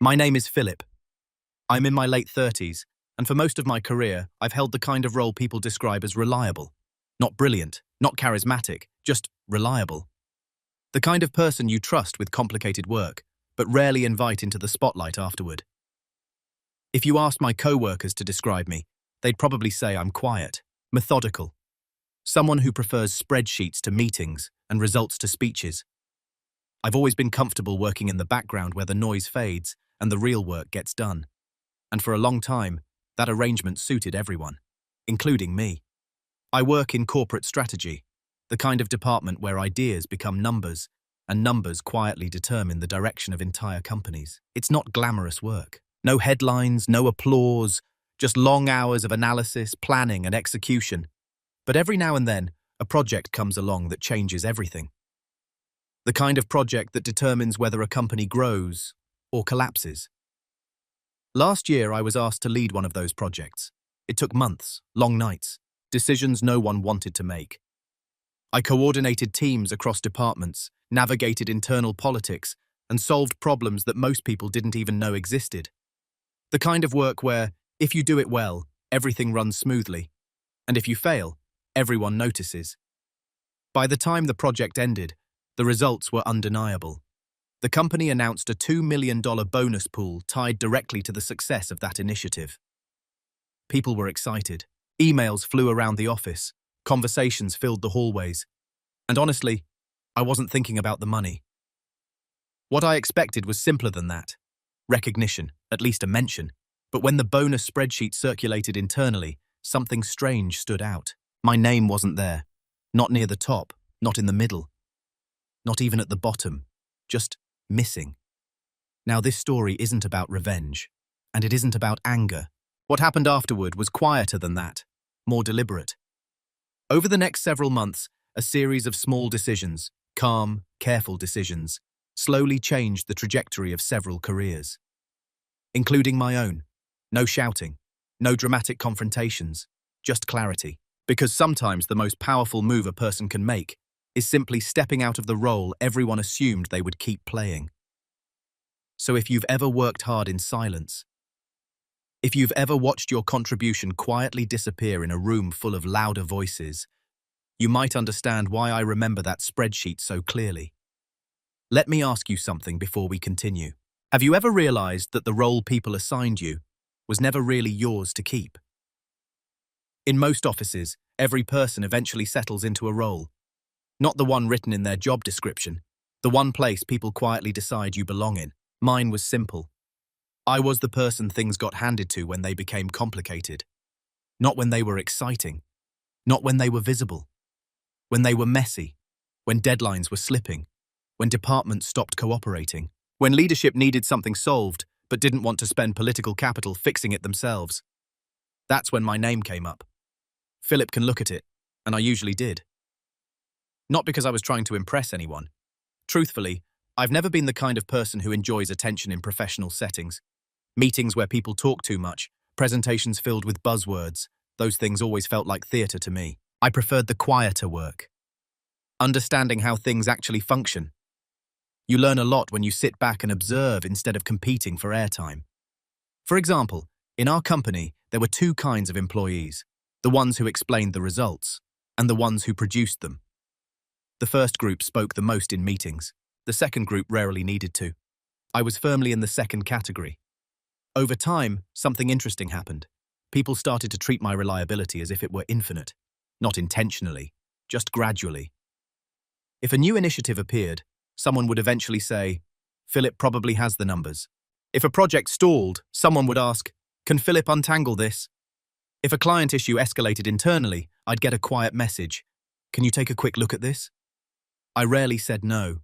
My name is Philip. I'm in my late 30s, and for most of my career, I've held the kind of role people describe as reliable. Not brilliant, not charismatic, just reliable. The kind of person you trust with complicated work, but rarely invite into the spotlight afterward. If you asked my co-workers to describe me, they'd probably say I'm quiet, methodical, someone who prefers spreadsheets to meetings and results to speeches. I've always been comfortable working in the background where the noise fades and the real work gets done. And for a long time, that arrangement suited everyone, including me. I work in corporate strategy, the kind of department where ideas become numbers, and numbers quietly determine the direction of entire companies. It's not glamorous work. No headlines, no applause, just long hours of analysis, planning, and execution. But every now and then, a project comes along that changes everything. The kind of project that determines whether a company grows or collapses. Last year, I was asked to lead one of those projects. It took months, long nights, decisions no one wanted to make. I coordinated teams across departments, navigated internal politics, and solved problems that most people didn't even know existed. The kind of work where, if you do it well, everything runs smoothly, and if you fail, everyone notices. By the time the project ended, the results were undeniable. The company announced a $2 million bonus pool tied directly to the success of that initiative. People were excited. Emails flew around the office. Conversations filled the hallways. And honestly, I wasn't thinking about the money. What I expected was simpler than that. Recognition, at least a mention. But when the bonus spreadsheet circulated internally, something strange stood out. My name wasn't there. Not near the top, not in the middle. Not even at the bottom. Just missing. Now this story isn't about revenge, and it isn't about anger. What happened afterward was quieter than that, more deliberate. Over the next several months, a series of small decisions, calm, careful decisions, slowly changed the trajectory of several careers. Including my own. No shouting, no dramatic confrontations, just clarity. Because sometimes the most powerful move a person can make is simply stepping out of the role everyone assumed they would keep playing. So if you've ever worked hard in silence, if you've ever watched your contribution quietly disappear in a room full of louder voices, you might understand why I remember that spreadsheet so clearly. Let me ask you something before we continue. Have you ever realized that the role people assigned you was never really yours to keep? In most offices, every person eventually settles into a role. Not the one written in their job description, the one place people quietly decide you belong in. Mine was simple. I was the person things got handed to when they became complicated. Not when they were exciting. Not when they were visible. When they were messy. When deadlines were slipping. When departments stopped cooperating. When leadership needed something solved, but didn't want to spend political capital fixing it themselves. That's when my name came up. Philip can look at it, and I usually did. Not because I was trying to impress anyone. Truthfully, I've never been the kind of person who enjoys attention in professional settings. Meetings where people talk too much, presentations filled with buzzwords, those things always felt like theatre to me. I preferred the quieter work. Understanding how things actually function. You learn a lot when you sit back and observe instead of competing for airtime. For example, in our company, there were two kinds of employees. The ones who explained the results, and the ones who produced them. The first group spoke the most in meetings. The second group rarely needed to. I was firmly in the second category. Over time, something interesting happened. People started to treat my reliability as if it were infinite. Not intentionally, just gradually. If a new initiative appeared, someone would eventually say, "Philip probably has the numbers." If a project stalled, someone would ask, "Can Philip untangle this?" If a client issue escalated internally, I'd get a quiet message, "Can you take a quick look at this?" I rarely said no,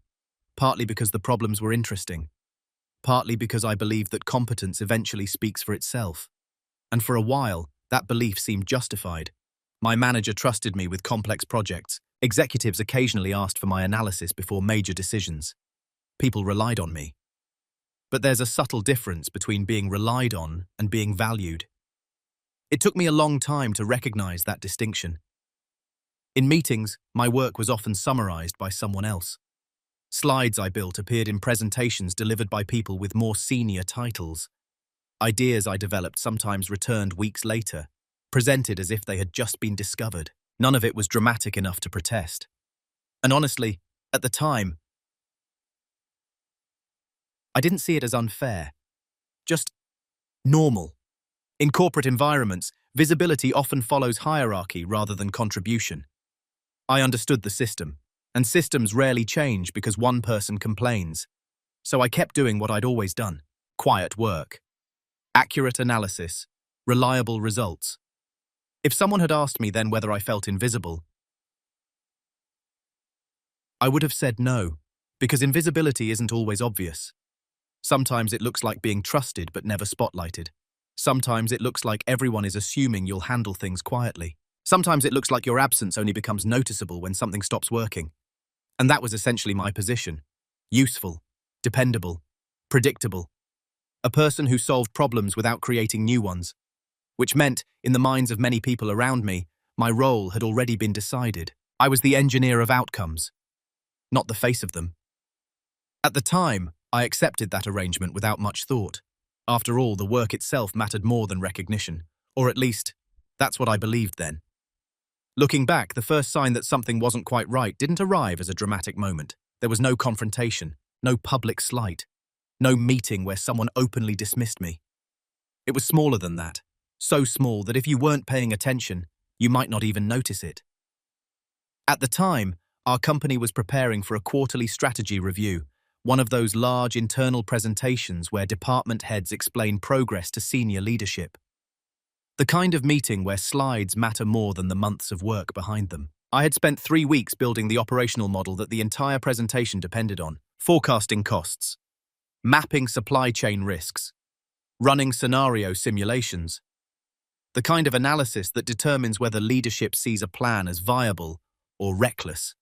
partly because the problems were interesting, partly because I believed that competence eventually speaks for itself. And for a while, that belief seemed justified. My manager trusted me with complex projects. Executives occasionally asked for my analysis before major decisions. People relied on me. But there's a subtle difference between being relied on and being valued. It took me a long time to recognize that distinction. In meetings, my work was often summarized by someone else. Slides I built appeared in presentations delivered by people with more senior titles. Ideas I developed sometimes returned weeks later, presented as if they had just been discovered. None of it was dramatic enough to protest. And honestly, at the time, I didn't see it as unfair. Just normal. In corporate environments, visibility often follows hierarchy rather than contribution. I understood the system, and systems rarely change because one person complains. So I kept doing what I'd always done: quiet work, accurate analysis, reliable results. If someone had asked me then whether I felt invisible, I would have said no, because invisibility isn't always obvious. Sometimes it looks like being trusted but never spotlighted. Sometimes it looks like everyone is assuming you'll handle things quietly. Sometimes it looks like your absence only becomes noticeable when something stops working. And that was essentially my position. Useful, dependable, predictable. A person who solved problems without creating new ones. Which meant, in the minds of many people around me, my role had already been decided. I was the engineer of outcomes, not the face of them. At the time, I accepted that arrangement without much thought. After all, the work itself mattered more than recognition, or at least, that's what I believed then. Looking back, the first sign that something wasn't quite right didn't arrive as a dramatic moment. There was no confrontation, no public slight, no meeting where someone openly dismissed me. It was smaller than that, so small that if you weren't paying attention, you might not even notice it. At the time, our company was preparing for a quarterly strategy review, one of those large internal presentations where department heads explain progress to senior leadership. The kind of meeting where slides matter more than the months of work behind them. I had spent 3 weeks building the operational model that the entire presentation depended on, forecasting costs, mapping supply chain risks, running scenario simulations, the kind of analysis that determines whether leadership sees a plan as viable or reckless.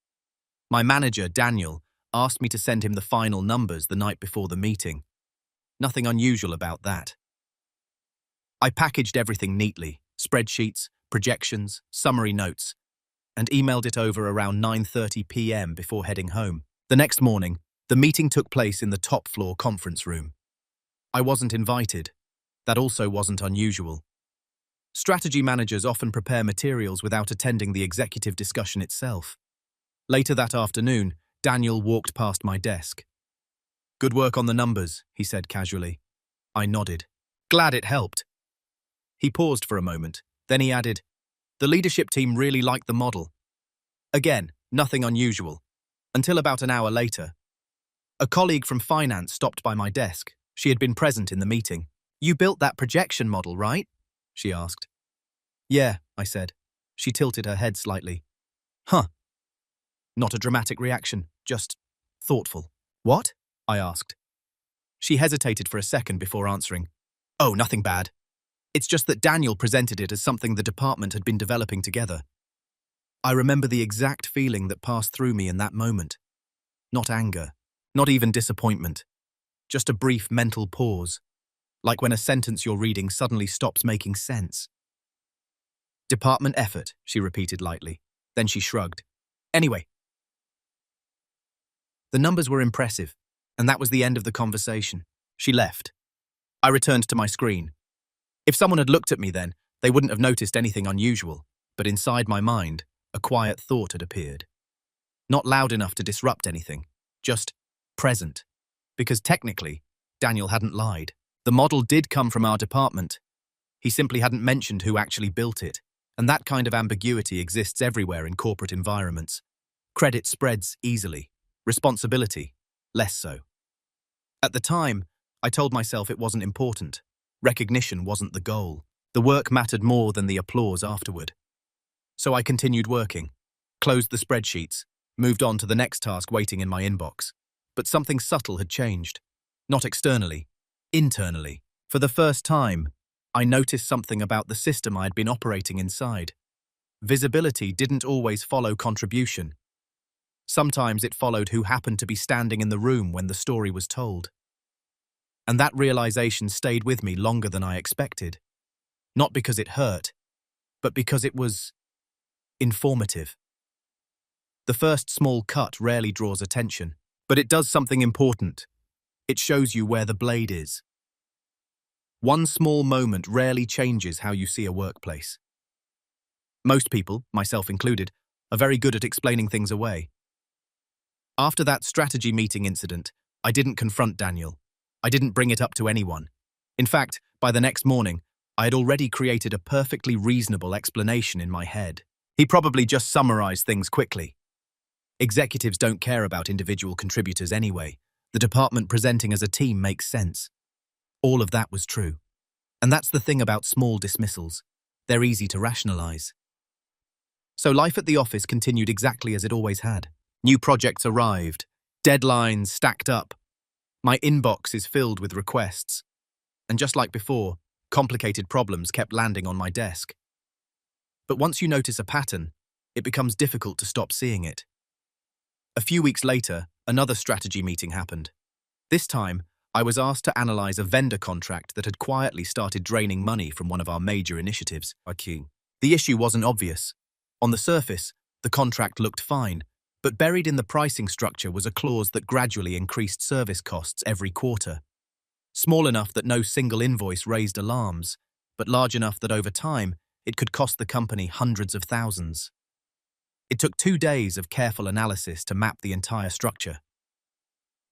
My manager, Daniel, asked me to send him the final numbers the night before the meeting. Nothing unusual about that. I packaged everything neatly, spreadsheets, projections, summary notes, and emailed it over around 9:30 p.m. before heading home. The next morning, the meeting took place in the top-floor conference room. I wasn't invited. That also wasn't unusual. Strategy managers often prepare materials without attending the executive discussion itself. Later that afternoon, Daniel walked past my desk. "Good work on the numbers," he said casually. I nodded. "Glad it helped." He paused for a moment, then he added, "The leadership team really liked the model." Again, nothing unusual. Until about an hour later. A colleague from finance stopped by my desk. She had been present in the meeting. "You built that projection model, right?" she asked. "Yeah," I said. She tilted her head slightly. "Huh." Not a dramatic reaction, just thoughtful. "What?" I asked. She hesitated for a second before answering. "Oh, nothing bad. It's just that Daniel presented it as something the department had been developing together." I remember the exact feeling that passed through me in that moment. Not anger, not even disappointment. Just a brief mental pause, like when a sentence you're reading suddenly stops making sense. "Department effort," she repeated lightly. Then she shrugged. "Anyway." The numbers were impressive, and that was the end of the conversation. She left. I returned to my screen. If someone had looked at me then, they wouldn't have noticed anything unusual, but inside my mind, a quiet thought had appeared. Not loud enough to disrupt anything, just present. Because technically, Daniel hadn't lied. The model did come from our department. He simply hadn't mentioned who actually built it, and that kind of ambiguity exists everywhere in corporate environments. Credit spreads easily. Responsibility, less so. At the time, I told myself it wasn't important. Recognition wasn't the goal. The work mattered more than the applause afterward. So I continued working, closed the spreadsheets, moved on to the next task waiting in my inbox. But something subtle had changed. Not externally, internally. For the first time, I noticed something about the system I had been operating inside. Visibility didn't always follow contribution. Sometimes it followed who happened to be standing in the room when the story was told. And that realization stayed with me longer than I expected. Not because it hurt, but because it was informative. The first small cut rarely draws attention. But it does something important. It shows you where the blade is. One small moment rarely changes how you see a workplace. Most people, myself included, are very good at explaining things away. After that strategy meeting incident, I didn't confront Daniel. I didn't bring it up to anyone. In fact, by the next morning, I had already created a perfectly reasonable explanation in my head. He probably just summarized things quickly. Executives don't care about individual contributors anyway. The department presenting as a team makes sense. All of that was true. And that's the thing about small dismissals. They're easy to rationalize. So life at the office continued exactly as it always had. New projects arrived. Deadlines stacked up. My inbox is filled with requests. And just like before, complicated problems kept landing on my desk. But once you notice a pattern, it becomes difficult to stop seeing it. A few weeks later, another strategy meeting happened. This time, I was asked to analyze a vendor contract that had quietly started draining money from one of our major initiatives. The issue wasn't obvious. On the surface, the contract looked fine, but buried in the pricing structure was a clause that gradually increased service costs every quarter. Small enough that no single invoice raised alarms, but large enough that over time, it could cost the company hundreds of thousands. It took 2 days of careful analysis to map the entire structure.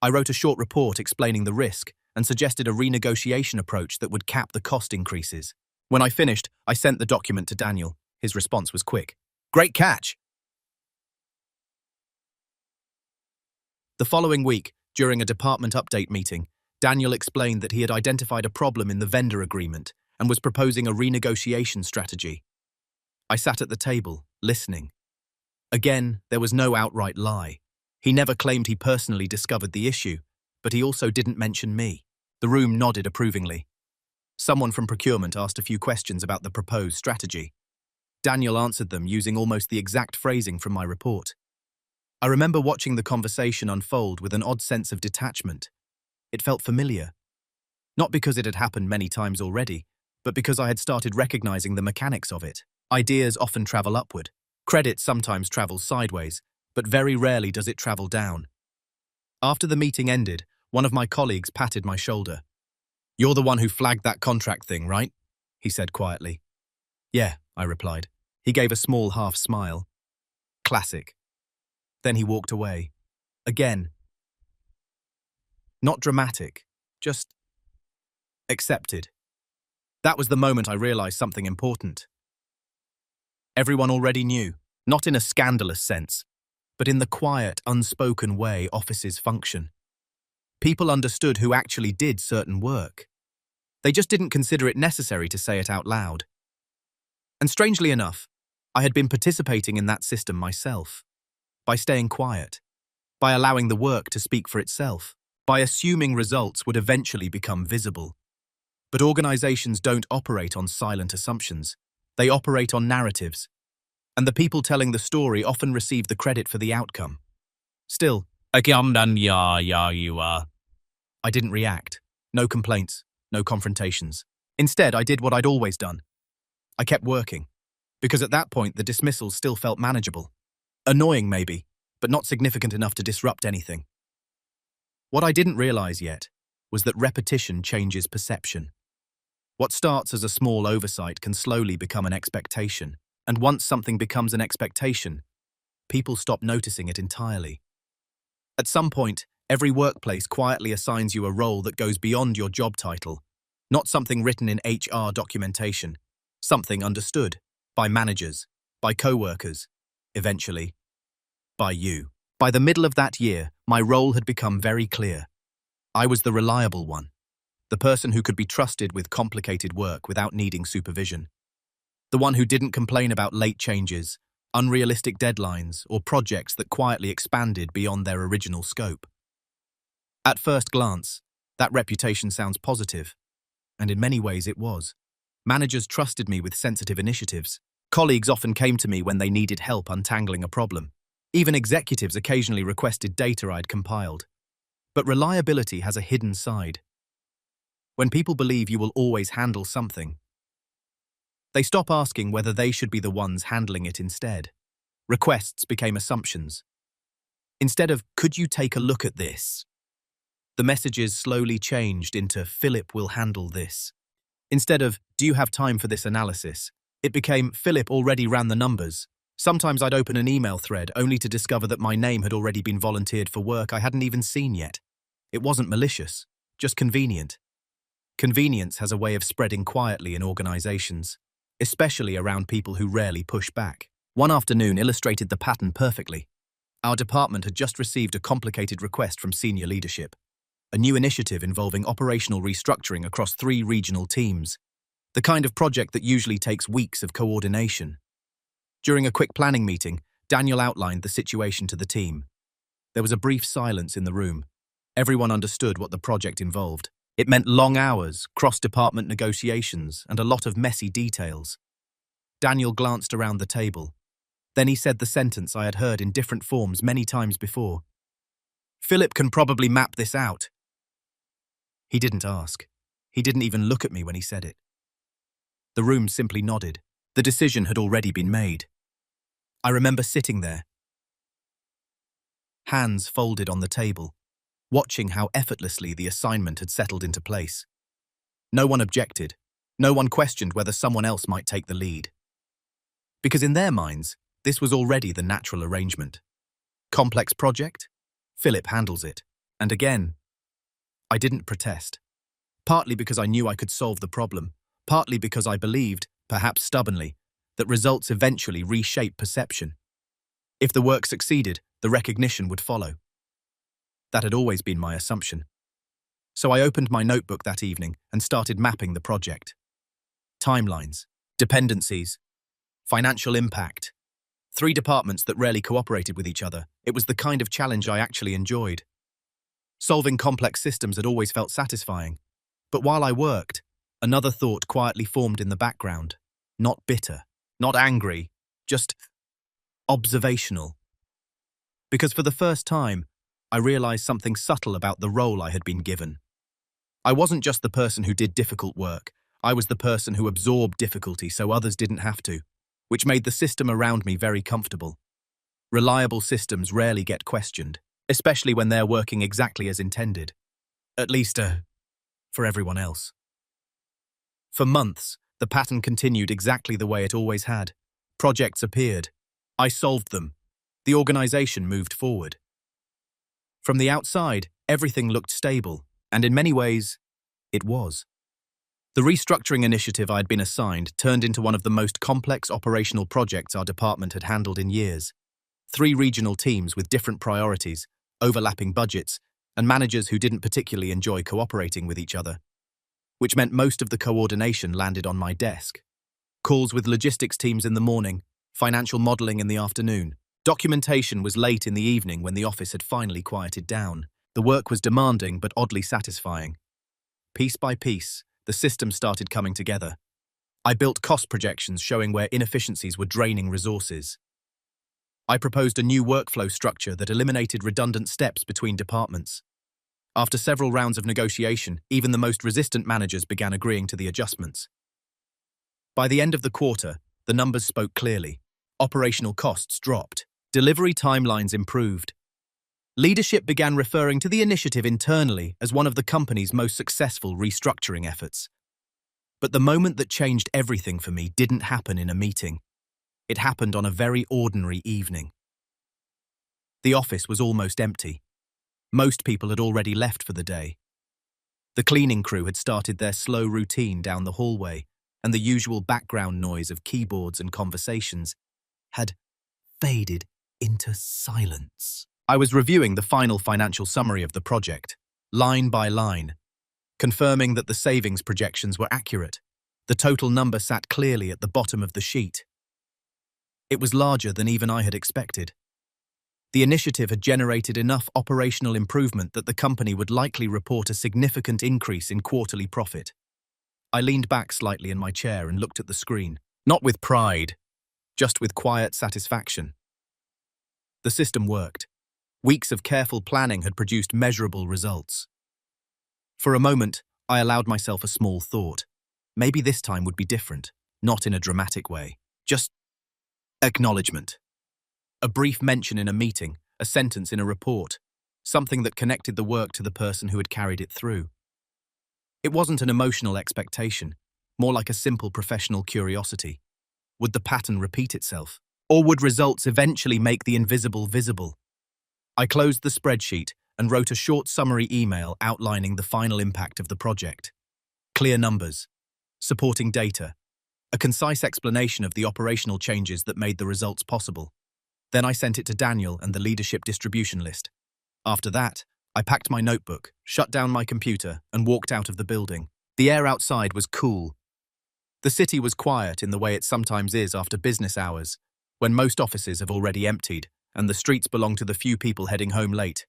I wrote a short report explaining the risk and suggested a renegotiation approach that would cap the cost increases. When I finished, I sent the document to Daniel. His response was quick. "Great catch!" The following week, during a department update meeting, Daniel explained that he had identified a problem in the vendor agreement and was proposing a renegotiation strategy. I sat at the table, listening. Again, there was no outright lie. He never claimed he personally discovered the issue, but he also didn't mention me. The room nodded approvingly. Someone from procurement asked a few questions about the proposed strategy. Daniel answered them using almost the exact phrasing from my report. I remember watching the conversation unfold with an odd sense of detachment. It felt familiar. Not because it had happened many times already, but because I had started recognizing the mechanics of it. Ideas often travel upward. Credit sometimes travels sideways, but very rarely does it travel down. After the meeting ended, one of my colleagues patted my shoulder. "You're the one who flagged that contract thing, right?" he said quietly. "Yeah," I replied. He gave a small half smile. Classic. Then he walked away. Again. Not dramatic, just accepted. That was the moment I realized something important. Everyone already knew, not in a scandalous sense, but in the quiet, unspoken way offices function. People understood who actually did certain work. They just didn't consider it necessary to say it out loud. And strangely enough, I had been participating in that system myself. By staying quiet, by allowing the work to speak for itself, by assuming results would eventually become visible. But organizations don't operate on silent assumptions. They operate on narratives. And the people telling the story often receive the credit for the outcome. Still, I didn't react. No complaints, no confrontations. Instead, I did what I'd always done. I kept working, because at that point the dismissals still felt manageable. Annoying maybe, but not significant enough to disrupt anything. What I didn't realize yet was that repetition changes perception. What starts as a small oversight can slowly become an expectation, and once something becomes an expectation, people stop noticing it entirely. At some point, every workplace quietly assigns you a role that goes beyond your job title, not something written in HR documentation, something understood by managers, by co-workers, eventually, by you. By the middle of that year, my role had become very clear. I was the reliable one, the person who could be trusted with complicated work without needing supervision, the one who didn't complain about late changes, unrealistic deadlines, or projects that quietly expanded beyond their original scope. At first glance, that reputation sounds positive, and in many ways it was. Managers trusted me with sensitive initiatives. Colleagues often came to me when they needed help untangling a problem. Even executives occasionally requested data I'd compiled. But reliability has a hidden side. When people believe you will always handle something, they stop asking whether they should be the ones handling it instead. Requests became assumptions. Instead of, "Could you take a look at this?" the messages slowly changed into, "Philip will handle this." Instead of, "Do you have time for this analysis?" it became, "Philip already ran the numbers." Sometimes I'd open an email thread only to discover that my name had already been volunteered for work I hadn't even seen yet. It wasn't malicious, just convenient. Convenience has a way of spreading quietly in organizations, especially around people who rarely push back. One afternoon illustrated the pattern perfectly. Our department had just received a complicated request from senior leadership, a new initiative involving operational restructuring across 3 regional teams, the kind of project that usually takes weeks of coordination. During a quick planning meeting, Daniel outlined the situation to the team. There was a brief silence in the room. Everyone understood what the project involved. It meant long hours, cross-department negotiations, and a lot of messy details. Daniel glanced around the table. Then he said the sentence I had heard in different forms many times before. "Philip can probably map this out." He didn't ask. He didn't even look at me when he said it. The room simply nodded. The decision had already been made. I remember sitting there, hands folded on the table, watching how effortlessly the assignment had settled into place. No one objected. No one questioned whether someone else might take the lead. Because in their minds, this was already the natural arrangement. Complex project? Philip handles it. And again, I didn't protest. Partly because I knew I could solve the problem, partly because I believed, perhaps stubbornly, that results eventually reshape perception. If the work succeeded, the recognition would follow. That had always been my assumption. So I opened my notebook that evening and started mapping the project. Timelines, dependencies, financial impact. 3 departments that rarely cooperated with each other. It was the kind of challenge I actually enjoyed. Solving complex systems had always felt satisfying. But while I worked, another thought quietly formed in the background. Not bitter, not angry, just observational. Because for the first time, I realized something subtle about the role I had been given. I wasn't just the person who did difficult work. I was the person who absorbed difficulty so others didn't have to, which made the system around me very comfortable. Reliable systems rarely get questioned, especially when they're working exactly as intended. At least, for everyone else. For months, the pattern continued exactly the way it always had. Projects appeared. I solved them. The organization moved forward. From the outside, everything looked stable, and in many ways, it was. The restructuring initiative I had been assigned turned into one of the most complex operational projects our department had handled in years. 3 regional teams with different priorities, overlapping budgets, and managers who didn't particularly enjoy cooperating with each other, which meant most of the coordination landed on my desk. Calls with logistics teams in the morning, financial modeling in the afternoon. Documentation was late in the evening when the office had finally quieted down. The work was demanding but oddly satisfying. Piece by piece, the system started coming together. I built cost projections showing where inefficiencies were draining resources. I proposed a new workflow structure that eliminated redundant steps between departments. After several rounds of negotiation, even the most resistant managers began agreeing to the adjustments. By the end of the quarter, the numbers spoke clearly. Operational costs dropped. Delivery timelines improved. Leadership began referring to the initiative internally as one of the company's most successful restructuring efforts. But the moment that changed everything for me didn't happen in a meeting. It happened on a very ordinary evening. The office was almost empty. Most people had already left for the day. The cleaning crew had started their slow routine down the hallway, and the usual background noise of keyboards and conversations had faded into silence. I was reviewing the final financial summary of the project, line by line, confirming that the savings projections were accurate. The total number sat clearly at the bottom of the sheet. It was larger than even I had expected. The initiative had generated enough operational improvement that the company would likely report a significant increase in quarterly profit. I leaned back slightly in my chair and looked at the screen, not with pride, just with quiet satisfaction. The system worked. Weeks of careful planning had produced measurable results. For a moment, I allowed myself a small thought. Maybe this time would be different, not in a dramatic way. Just acknowledgement. A brief mention in a meeting, a sentence in a report, something that connected the work to the person who had carried it through. It wasn't an emotional expectation, more like a simple professional curiosity. Would the pattern repeat itself? Or would results eventually make the invisible visible? I closed the spreadsheet and wrote a short summary email outlining the final impact of the project. Clear numbers, supporting data, a concise explanation of the operational changes that made the results possible. Then I sent it to Daniel and the leadership distribution list. After that, I packed my notebook, shut down my computer, and walked out of the building. The air outside was cool. The city was quiet in the way it sometimes is after business hours, when most offices have already emptied and the streets belong to the few people heading home late.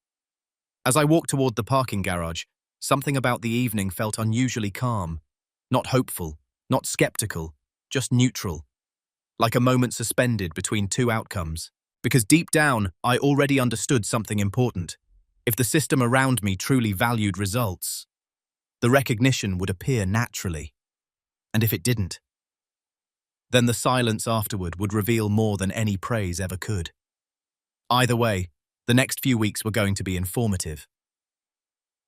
As I walked toward the parking garage, something about the evening felt unusually calm. Not hopeful, not skeptical, just neutral. Like a moment suspended between two outcomes. Because deep down, I already understood something important. If the system around me truly valued results, the recognition would appear naturally. And if it didn't, then the silence afterward would reveal more than any praise ever could. Either way, the next few weeks were going to be informative.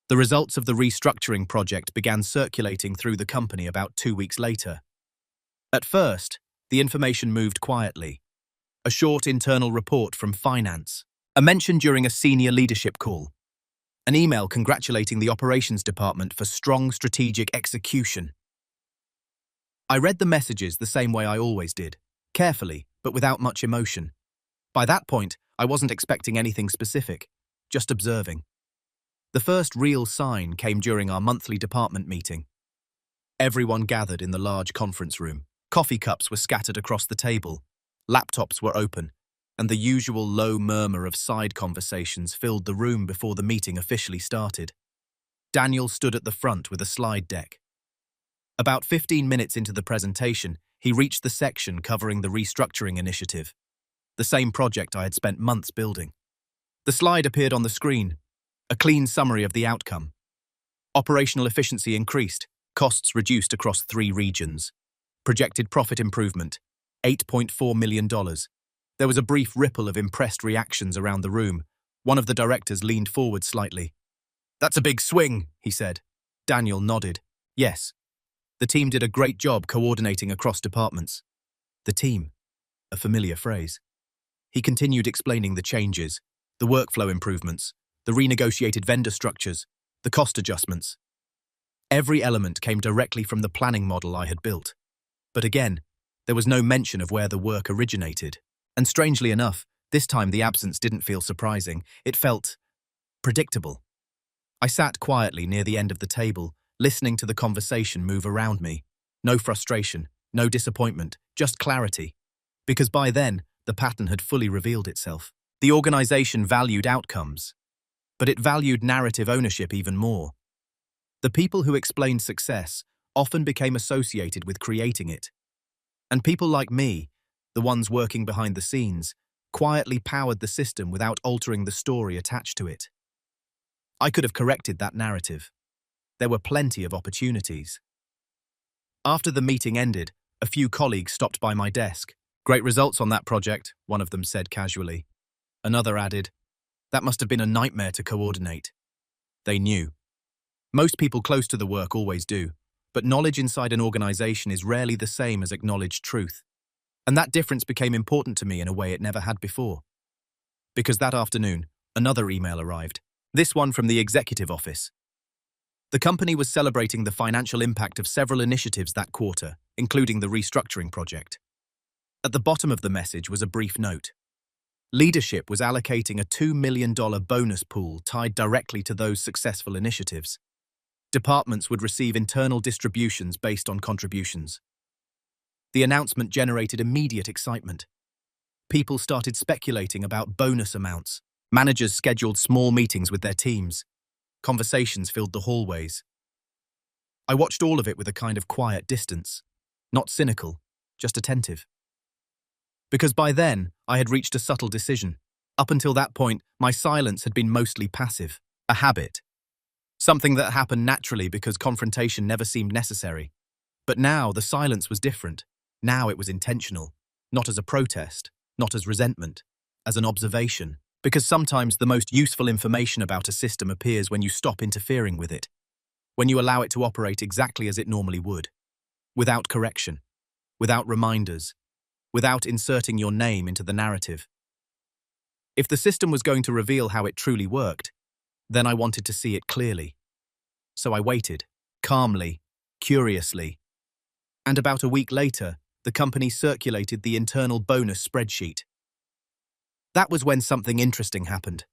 The results of the restructuring project began circulating through the company about 2 weeks later. At first, the information moved quietly. A short internal report from finance, a mention during a senior leadership call, an email congratulating the operations department for strong strategic execution. I read the messages the same way I always did, carefully, but without much emotion. By that point, I wasn't expecting anything specific, just observing. The first real sign came during our monthly department meeting. Everyone gathered in the large conference room. Coffee cups were scattered across the table, laptops were open, and the usual low murmur of side conversations filled the room before the meeting officially started. Daniel stood at the front with a slide deck. About 15 minutes into the presentation, he reached the section covering the restructuring initiative, the same project I had spent months building. The slide appeared on the screen, a clean summary of the outcome. Operational efficiency increased, costs reduced across 3 regions. Projected profit improvement, $8.4 million. There was a brief ripple of impressed reactions around the room. One of the directors leaned forward slightly. "That's a big swing," he said. Daniel nodded. Yes. The team did a great job coordinating across departments. The team, a familiar phrase. He continued explaining the changes, the workflow improvements, the renegotiated vendor structures, the cost adjustments. Every element came directly from the planning model I had built. But again, there was no mention of where the work originated. And strangely enough, this time the absence didn't feel surprising. It felt predictable. I sat quietly near the end of the table, listening to the conversation move around me. No frustration, no disappointment, just clarity. Because by then, the pattern had fully revealed itself. The organization valued outcomes, but it valued narrative ownership even more. The people who explained success often became associated with creating it. And people like me, the ones working behind the scenes, quietly powered the system without altering the story attached to it. I could have corrected that narrative. There were plenty of opportunities. After the meeting ended, a few colleagues stopped by my desk. "Great results on that project," one of them said casually. Another added, "That must have been a nightmare to coordinate." They knew. Most people close to the work always do, but knowledge inside an organization is rarely the same as acknowledged truth. And that difference became important to me in a way it never had before. Because that afternoon, another email arrived, this one from the executive office. The company was celebrating the financial impact of several initiatives that quarter, including the restructuring project. At the bottom of the message was a brief note. Leadership was allocating a $2 million bonus pool tied directly to those successful initiatives. Departments would receive internal distributions based on contributions. The announcement generated immediate excitement. People started speculating about bonus amounts. Managers scheduled small meetings with their teams. Conversations filled the hallways. I watched all of it with a kind of quiet distance. Not cynical, just attentive. Because by then, I had reached a subtle decision. Up until that point, my silence had been mostly passive, a habit. Something that happened naturally because confrontation never seemed necessary. But now, the silence was different. Now it was intentional, not as a protest, not as resentment, as an observation. Because sometimes the most useful information about a system appears when you stop interfering with it, when you allow it to operate exactly as it normally would, without correction, without reminders, without inserting your name into the narrative. If the system was going to reveal how it truly worked, then I wanted to see it clearly. So I waited, calmly, curiously. And about a week later, the company circulated the internal bonus spreadsheet. That was when something interesting happened.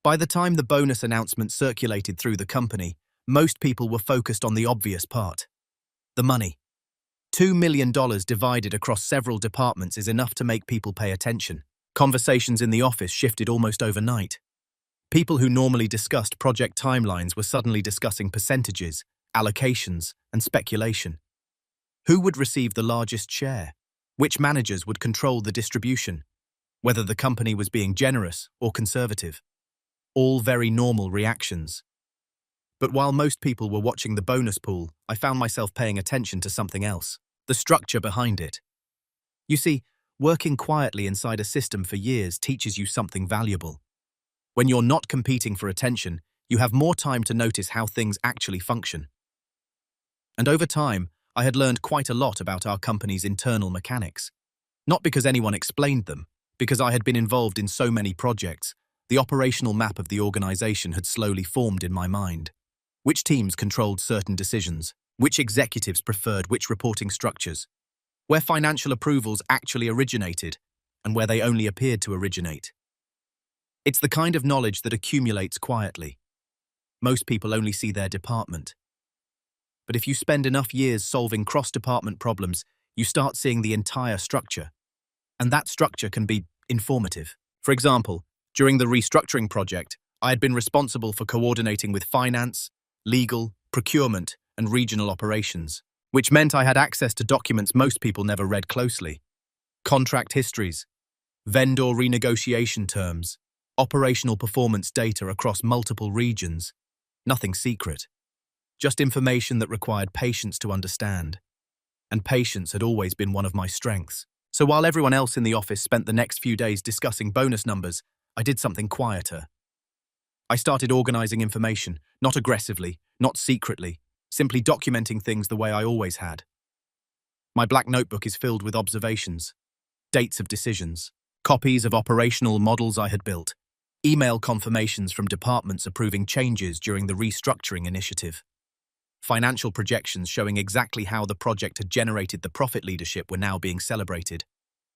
By the time the bonus announcement circulated through the company, most people were focused on the obvious part. The money. $2 million divided across several departments is enough to make people pay attention. Conversations in the office shifted almost overnight. People who normally discussed project timelines were suddenly discussing percentages, allocations, and speculation. Who would receive the largest share? Which managers would control the distribution? Whether the company was being generous or conservative. All very normal reactions. But while most people were watching the bonus pool, I found myself paying attention to something else. The structure behind it. You see, working quietly inside a system for years teaches you something valuable. When you're not competing for attention, you have more time to notice how things actually function. And over time, I had learned quite a lot about our company's internal mechanics. Not because anyone explained them, because I had been involved in so many projects, the operational map of the organization had slowly formed in my mind. Which teams controlled certain decisions, which executives preferred which reporting structures, where financial approvals actually originated, and where they only appeared to originate. It's the kind of knowledge that accumulates quietly. Most people only see their department. But if you spend enough years solving cross-department problems, you start seeing the entire structure. And that structure can be informative. For example, during the restructuring project, I had been responsible for coordinating with finance, legal, procurement, and regional operations, which meant I had access to documents most people never read closely. Contract histories, vendor renegotiation terms, operational performance data across multiple regions. Nothing secret. Just information that required patience to understand. And patience had always been one of my strengths. So while everyone else in the office spent the next few days discussing bonus numbers, I did something quieter. I started organizing information, not aggressively, not secretly, simply documenting things the way I always had. My black notebook is filled with observations, dates of decisions, copies of operational models I had built, email confirmations from departments approving changes during the restructuring initiative. Financial projections showing exactly how the project had generated the profit leadership were now being celebrated.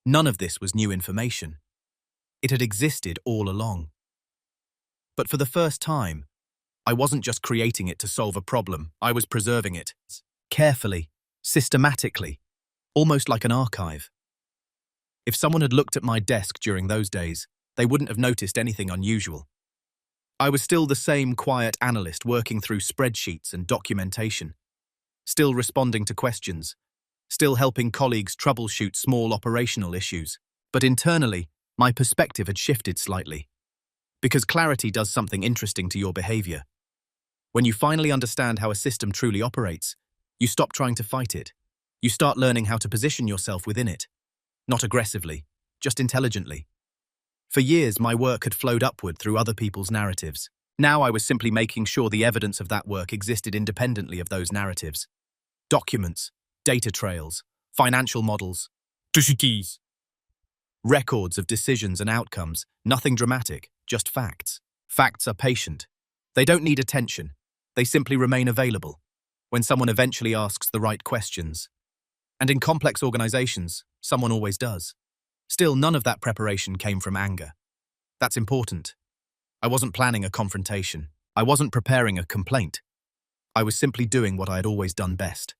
None of this was new information. It had existed all along. But for the first time, I wasn't just creating it to solve a problem, I was preserving it. Carefully, systematically, almost like an archive. If someone had looked at my desk during those days, they wouldn't have noticed anything unusual. I was still the same quiet analyst working through spreadsheets and documentation, still responding to questions, still helping colleagues troubleshoot small operational issues. But internally, my perspective had shifted slightly. Because clarity does something interesting to your behavior. When you finally understand how a system truly operates, you stop trying to fight it. You start learning how to position yourself within it. Not aggressively, just intelligently. For years, my work had flowed upward through other people's narratives. Now I was simply making sure the evidence of that work existed independently of those narratives. Documents, data trails, financial models, records of decisions and outcomes, nothing dramatic, just facts. Facts are patient. They don't need attention. They simply remain available when someone eventually asks the right questions. And in complex organizations, someone always does. Still, none of that preparation came from anger. That's important. I wasn't planning a confrontation. I wasn't preparing a complaint. I was simply doing what I had always done best.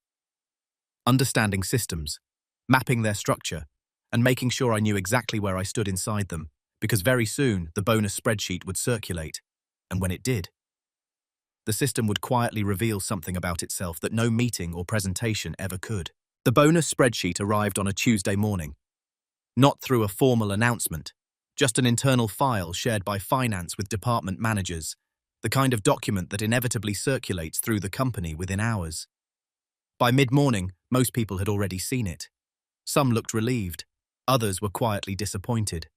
Understanding systems, mapping their structure, and making sure I knew exactly where I stood inside them, because very soon the bonus spreadsheet would circulate. And when it did, the system would quietly reveal something about itself that no meeting or presentation ever could. The bonus spreadsheet arrived on a Tuesday morning. Not through a formal announcement, just an internal file shared by finance with department managers, the kind of document that inevitably circulates through the company within hours. By mid-morning, most people had already seen it. Some looked relieved, others were quietly disappointed.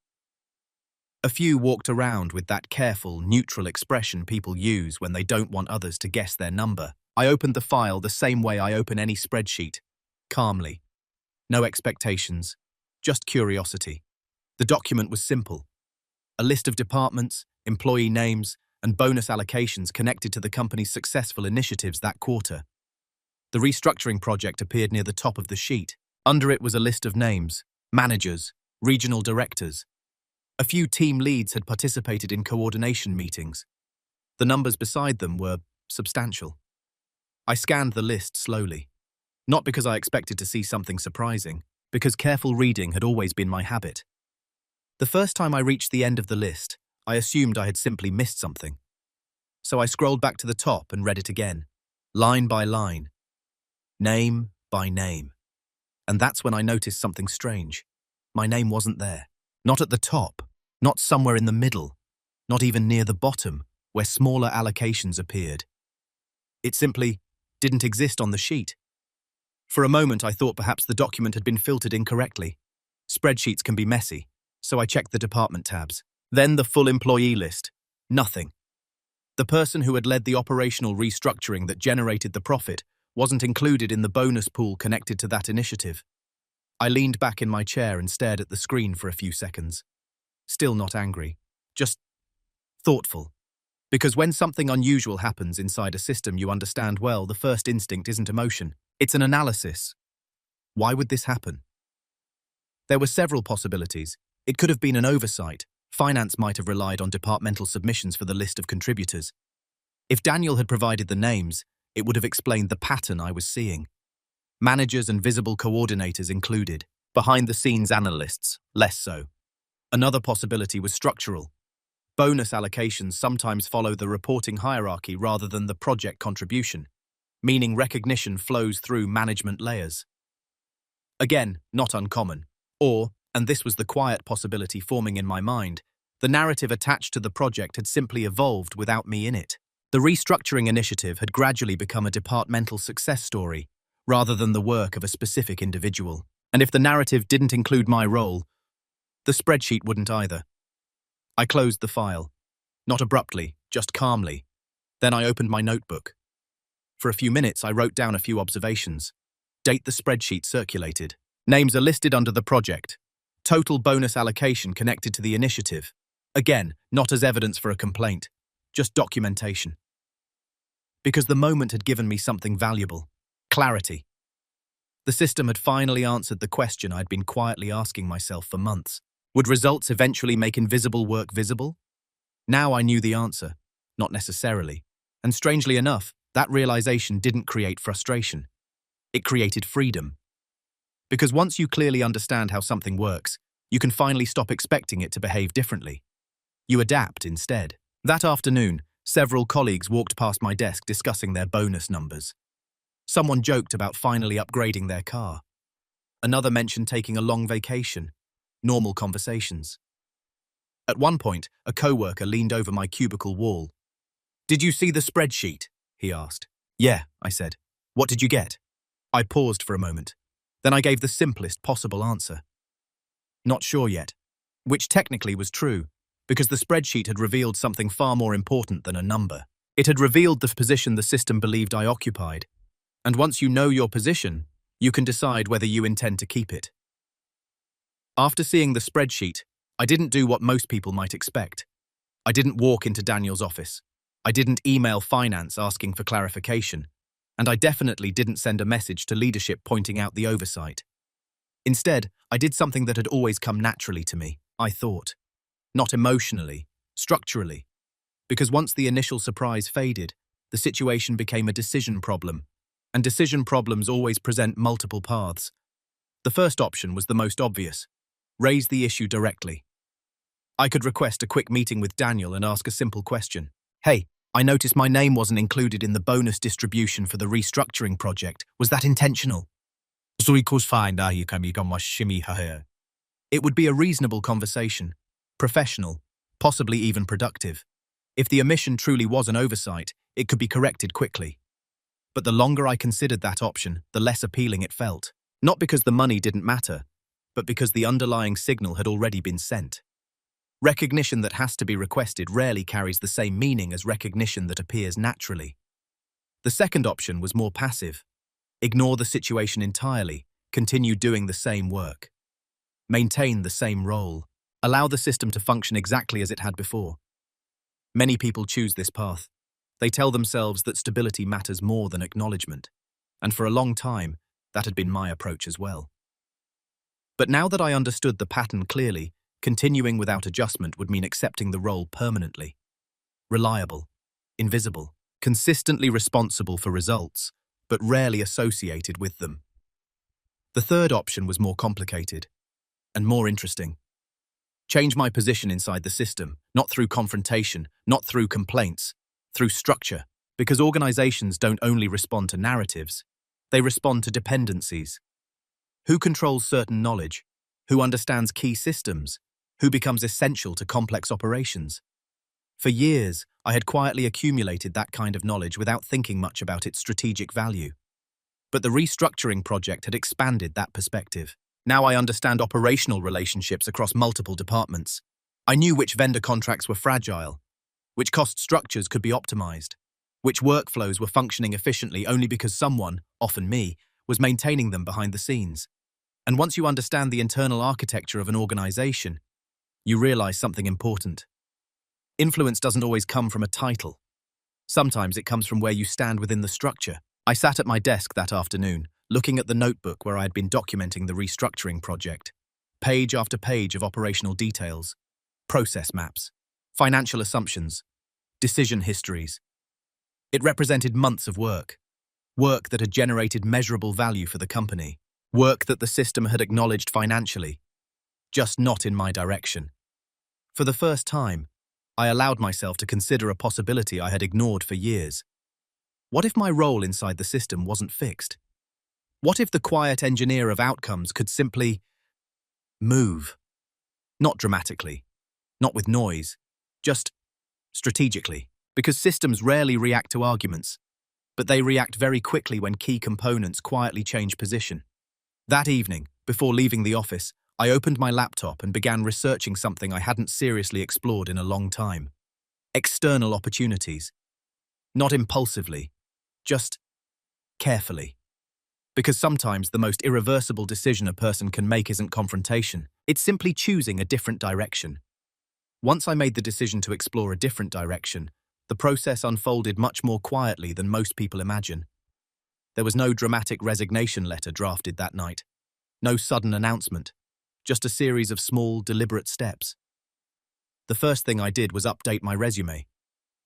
A few walked around with that careful, neutral expression people use when they don't want others to guess their number. I opened the file the same way I open any spreadsheet, calmly. No expectations, just curiosity. The document was simple. A list of departments, employee names, and bonus allocations connected to the company's successful initiatives that quarter. The restructuring project appeared near the top of the sheet. Under it was a list of names, managers, regional directors. A few team leads had participated in coordination meetings. The numbers beside them were substantial. I scanned the list slowly. Not because I expected to see something surprising, because careful reading had always been my habit. The first time I reached the end of the list, I assumed I had simply missed something. So I scrolled back to the top and read it again, line by line, name by name. And that's when I noticed something strange. My name wasn't there. Not at the top, not somewhere in the middle, not even near the bottom, where smaller allocations appeared. It simply didn't exist on the sheet. For a moment, I thought perhaps the document had been filtered incorrectly. Spreadsheets can be messy, so I checked the department tabs. Then the full employee list. Nothing. The person who had led the operational restructuring that generated the profit wasn't included in the bonus pool connected to that initiative. I leaned back in my chair and stared at the screen for a few seconds. Still not angry, just thoughtful. Because when something unusual happens inside a system you understand well, the first instinct isn't emotion, it's an analysis. Why would this happen? There were several possibilities. It could have been an oversight. Finance might have relied on departmental submissions for the list of contributors. If Daniel had provided the names, it would have explained the pattern I was seeing. Managers and visible coordinators included, behind-the-scenes analysts, less so. Another possibility was structural. Bonus allocations sometimes follow the reporting hierarchy rather than the project contribution, meaning recognition flows through management layers. Again, not uncommon. Or, and this was the quiet possibility forming in my mind, the narrative attached to the project had simply evolved without me in it. The restructuring initiative had gradually become a departmental success story, rather than the work of a specific individual. And if the narrative didn't include my role, the spreadsheet wouldn't either. I closed the file. Not abruptly, just calmly. Then I opened my notebook. For a few minutes, I wrote down a few observations. Date the spreadsheet circulated. Names are listed under the project. Total bonus allocation connected to the initiative. Again, not as evidence for a complaint, just documentation. Because the moment had given me something valuable. Clarity. The system had finally answered the question I'd been quietly asking myself for months. Would results eventually make invisible work visible? Now I knew the answer. Not necessarily. And strangely enough, that realization didn't create frustration. It created freedom. Because once you clearly understand how something works, you can finally stop expecting it to behave differently. You adapt instead. That afternoon, several colleagues walked past my desk discussing their bonus numbers. Someone joked about finally upgrading their car. Another mentioned taking a long vacation. Normal conversations. At one point, a coworker leaned over my cubicle wall. "Did you see the spreadsheet?" he asked. "Yeah," I said. "What did you get?" I paused for a moment. Then I gave the simplest possible answer. Not sure yet. Which technically was true, because the spreadsheet had revealed something far more important than a number. It had revealed the position the system believed I occupied. And once you know your position, you can decide whether you intend to keep it. After seeing the spreadsheet, I didn't do what most people might expect. I didn't walk into Daniel's office. I didn't email finance asking for clarification. And I definitely didn't send a message to leadership pointing out the oversight. Instead, I did something that had always come naturally to me, I thought. Not emotionally, structurally. Because once the initial surprise faded, the situation became a decision problem. And decision problems always present multiple paths. The first option was the most obvious. Raise the issue directly. I could request a quick meeting with Daniel and ask a simple question. "Hey, I noticed my name wasn't included in the bonus distribution for the restructuring project. Was that intentional?" It would be a reasonable conversation, professional, possibly even productive. If the omission truly was an oversight, it could be corrected quickly. But the longer I considered that option, the less appealing it felt. Not because the money didn't matter, but because the underlying signal had already been sent. Recognition that has to be requested rarely carries the same meaning as recognition that appears naturally. The second option was more passive. Ignore the situation entirely, continue doing the same work. Maintain the same role. Allow the system to function exactly as it had before. Many people choose this path. They tell themselves that stability matters more than acknowledgement. And for a long time, that had been my approach as well. But now that I understood the pattern clearly, continuing without adjustment would mean accepting the role permanently. Reliable, invisible, consistently responsible for results, but rarely associated with them. The third option was more complicated and more interesting. Change my position inside the system, not through confrontation, not through complaints, through structure, because organizations don't only respond to narratives, they respond to dependencies. Who controls certain knowledge? Who understands key systems? Who becomes essential to complex operations? For years, I had quietly accumulated that kind of knowledge without thinking much about its strategic value. But the restructuring project had expanded that perspective. Now I understand operational relationships across multiple departments. I knew which vendor contracts were fragile, which cost structures could be optimized, which workflows were functioning efficiently only because someone, often me, was maintaining them behind the scenes. And once you understand the internal architecture of an organization, you realize something important. Influence doesn't always come from a title. Sometimes it comes from where you stand within the structure. I sat at my desk that afternoon, looking at the notebook where I had been documenting the restructuring project. Page after page of operational details, process maps, financial assumptions, decision histories. It represented months of work that had generated measurable value for the company, work that the system had acknowledged financially, just not in my direction. For the first time, I allowed myself to consider a possibility I had ignored for years. What if my role inside the system wasn't fixed? What if the quiet engineer of outcomes could simply move? Not dramatically, not with noise, just strategically. Because systems rarely react to arguments, but they react very quickly when key components quietly change position. That evening, before leaving the office, I opened my laptop and began researching something I hadn't seriously explored in a long time. External opportunities. Not impulsively, just carefully. Because sometimes the most irreversible decision a person can make isn't confrontation, it's simply choosing a different direction. Once I made the decision to explore a different direction, the process unfolded much more quietly than most people imagine. There was no dramatic resignation letter drafted that night. No sudden announcement. Just a series of small, deliberate steps. The first thing I did was update my resume.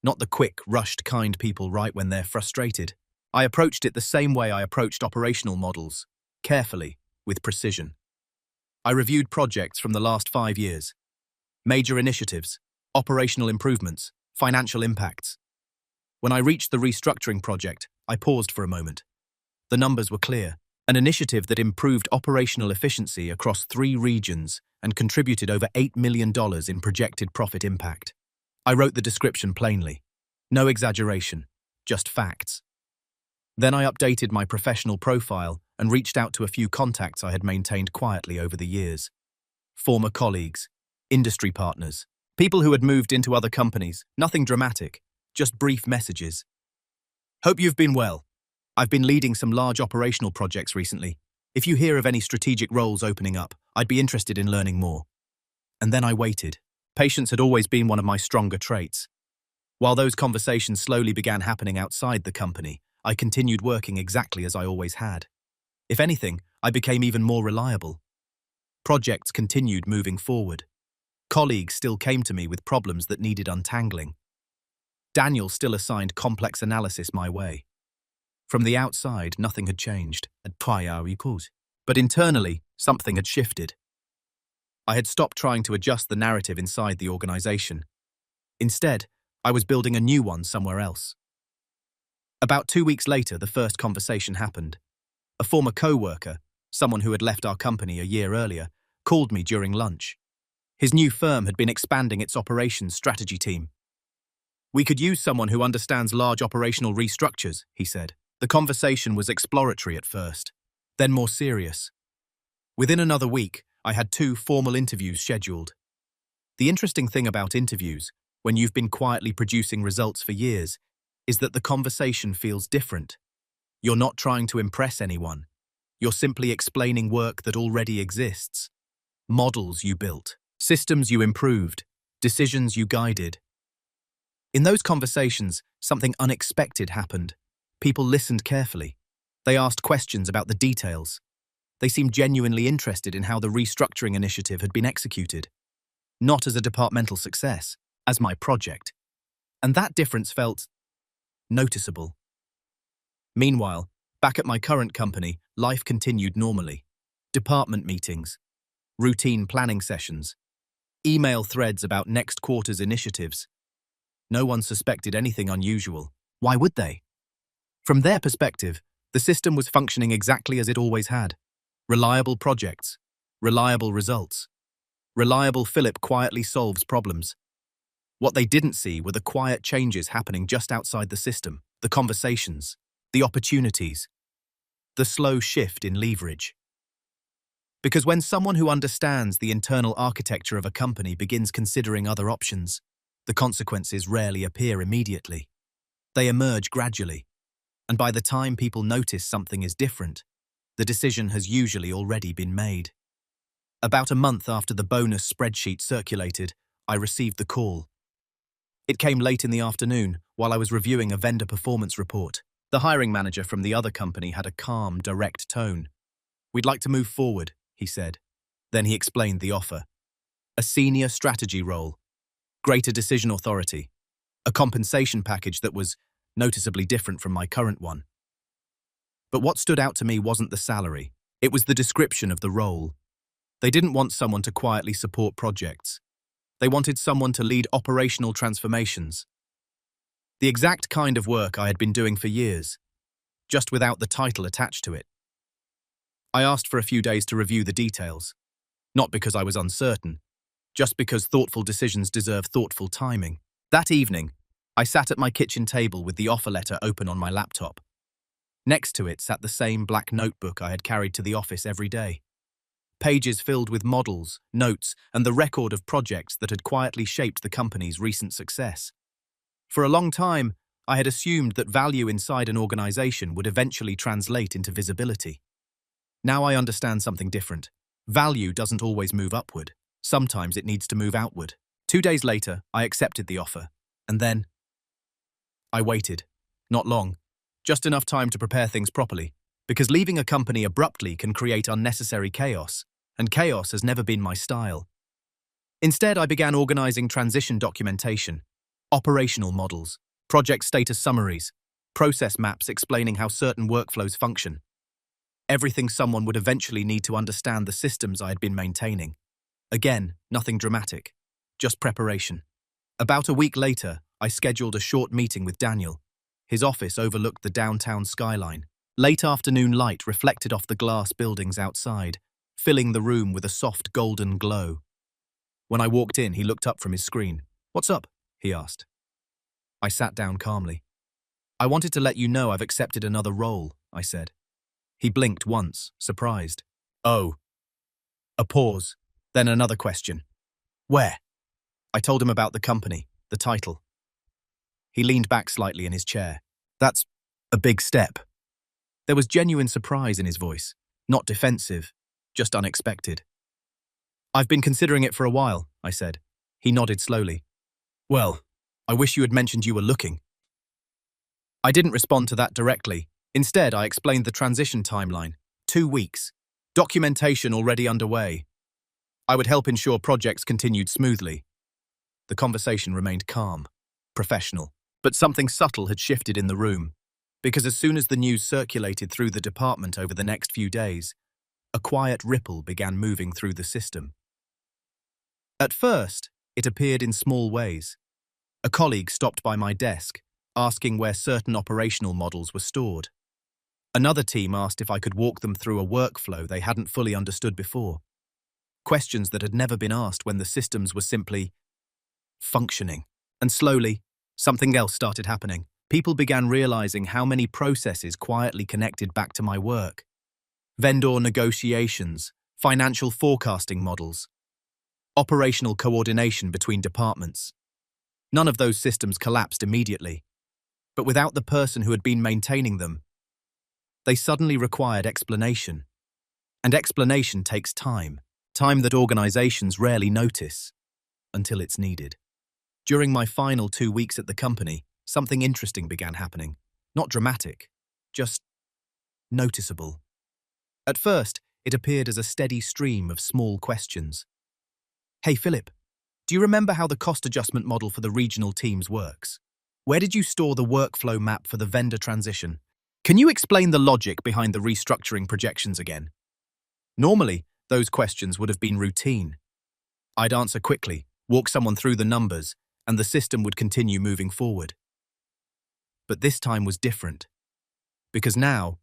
Not the quick, rushed kind people write when they're frustrated. I approached it the same way I approached operational models, carefully, with precision. I reviewed projects from the last 5 years. Major initiatives, operational improvements, financial impacts. When I reached the restructuring project, I paused for a moment. The numbers were clear. An initiative that improved operational efficiency across 3 regions and contributed over $8 million in projected profit impact. I wrote the description plainly. No exaggeration, just facts. Then I updated my professional profile and reached out to a few contacts I had maintained quietly over the years. Former colleagues, industry partners, people who had moved into other companies, nothing dramatic, just brief messages. Hope you've been well. I've been leading some large operational projects recently. If you hear of any strategic roles opening up, I'd be interested in learning more. And then I waited. Patience had always been one of my stronger traits. While those conversations slowly began happening outside the company, I continued working exactly as I always had. If anything, I became even more reliable. Projects continued moving forward. Colleagues still came to me with problems that needed untangling. Daniel still assigned complex analysis my way. From the outside, nothing had changed, but internally, something had shifted. I had stopped trying to adjust the narrative inside the organization. Instead, I was building a new one somewhere else. About 2 weeks later, the first conversation happened. A former co-worker, someone who had left our company a year earlier, called me during lunch. His new firm had been expanding its operations strategy team. "We could use someone who understands large operational restructures," he said. The conversation was exploratory at first, then more serious. Within another week, I had 2 formal interviews scheduled. The interesting thing about interviews, when you've been quietly producing results for years, is that the conversation feels different. You're not trying to impress anyone. You're simply explaining work that already exists. Models you built, systems you improved, decisions you guided. In those conversations, something unexpected happened. People listened carefully. They asked questions about the details. They seemed genuinely interested in how the restructuring initiative had been executed. Not as a departmental success, as my project. And that difference felt noticeable. Meanwhile, back at my current company, life continued normally. Department meetings, routine planning sessions, email threads about next quarter's initiatives. No one suspected anything unusual. Why would they? From their perspective, the system was functioning exactly as it always had. Reliable projects, reliable results. Reliable Philip quietly solves problems. What they didn't see were the quiet changes happening just outside the system, the conversations, the opportunities, the slow shift in leverage. Because when someone who understands the internal architecture of a company begins considering other options, the consequences rarely appear immediately. They emerge gradually, and by the time people notice something is different, the decision has usually already been made. About a month after the bonus spreadsheet circulated, I received the call. It came late in the afternoon, while I was reviewing a vendor performance report. The hiring manager from the other company had a calm, direct tone. "We'd like to move forward," he said. Then he explained the offer. A senior strategy role, greater decision authority, a compensation package that was noticeably different from my current one. But what stood out to me wasn't the salary. It was the description of the role. They didn't want someone to quietly support projects. They wanted someone to lead operational transformations. The exact kind of work I had been doing for years, just without the title attached to it. I asked for a few days to review the details, not because I was uncertain, just because thoughtful decisions deserve thoughtful timing. That evening, I sat at my kitchen table with the offer letter open on my laptop. Next to it sat the same black notebook I had carried to the office every day. Pages filled with models, notes, and the record of projects that had quietly shaped the company's recent success. For a long time, I had assumed that value inside an organization would eventually translate into visibility. Now I understand something different. Value doesn't always move upward. Sometimes it needs to move outward. 2 days later, I accepted the offer. And then I waited. Not long. Just enough time to prepare things properly. Because leaving a company abruptly can create unnecessary chaos, and chaos has never been my style. Instead, I began organizing transition documentation, operational models, project status summaries, process maps explaining how certain workflows function. Everything someone would eventually need to understand the systems I had been maintaining. Again, nothing dramatic, just preparation. About a week later, I scheduled a short meeting with Daniel. His office overlooked the downtown skyline. Late afternoon light reflected off the glass buildings outside, filling the room with a soft golden glow. When I walked in, he looked up from his screen. "What's up?" he asked. I sat down calmly. "I wanted to let you know I've accepted another role," I said. He blinked once, surprised. "Oh." A pause, then another question. "Where?" I told him about the company, the title. He leaned back slightly in his chair. "That's a big step." There was genuine surprise in his voice, not defensive, just unexpected. "I've been considering it for a while," I said. He nodded slowly. "Well, I wish you had mentioned you were looking." I didn't respond to that directly. Instead, I explained the transition timeline. 2 weeks. Documentation already underway. I would help ensure projects continued smoothly. The conversation remained calm, professional, but something subtle had shifted in the room. Because as soon as the news circulated through the department over the next few days, a quiet ripple began moving through the system. At first, it appeared in small ways. A colleague stopped by my desk, asking where certain operational models were stored. Another team asked if I could walk them through a workflow they hadn't fully understood before. Questions that had never been asked when the systems were simply functioning. And slowly, something else started happening. People began realizing how many processes quietly connected back to my work. Vendor negotiations, financial forecasting models, operational coordination between departments. None of those systems collapsed immediately, but without the person who had been maintaining them, they suddenly required explanation. And explanation takes time that organizations rarely notice until it's needed. During my final 2 weeks at the company, something interesting began happening. Not dramatic, just noticeable. At first, it appeared as a steady stream of small questions. Hey Philip, do you remember how the cost adjustment model for the regional teams works? Where did you store the workflow map for the vendor transition? Can you explain the logic behind the restructuring projections again? Normally, those questions would have been routine. I'd answer quickly, walk someone through the numbers, and the system would continue moving forward. But this time was different, because now,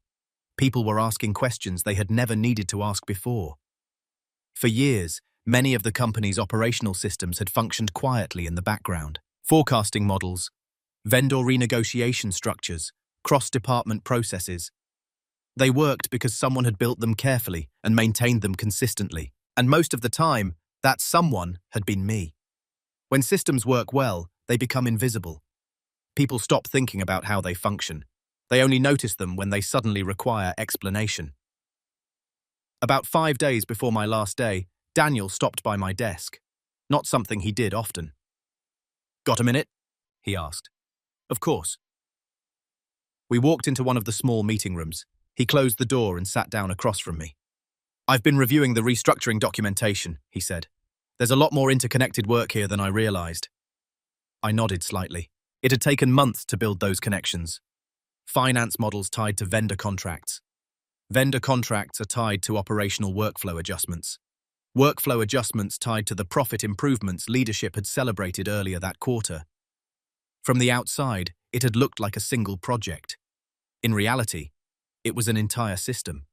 people were asking questions they had never needed to ask before. For years, many of the company's operational systems had functioned quietly in the background. Forecasting models, vendor renegotiation structures, cross-department processes. They worked because someone had built them carefully and maintained them consistently. And most of the time, that someone had been me. When systems work well, they become invisible. People stop thinking about how they function. They only notice them when they suddenly require explanation. About 5 days before my last day, Daniel stopped by my desk. Not something he did often. "Got a minute?" he asked. "Of course." We walked into one of the small meeting rooms. He closed the door and sat down across from me. "I've been reviewing the restructuring documentation," he said. "There's a lot more interconnected work here than I realized." I nodded slightly. It had taken months to build those connections. Finance models tied to vendor contracts. Vendor contracts are tied to operational workflow adjustments. Workflow adjustments tied to the profit improvements leadership had celebrated earlier that quarter. From the outside, it had looked like a single project. In reality, it was an entire system.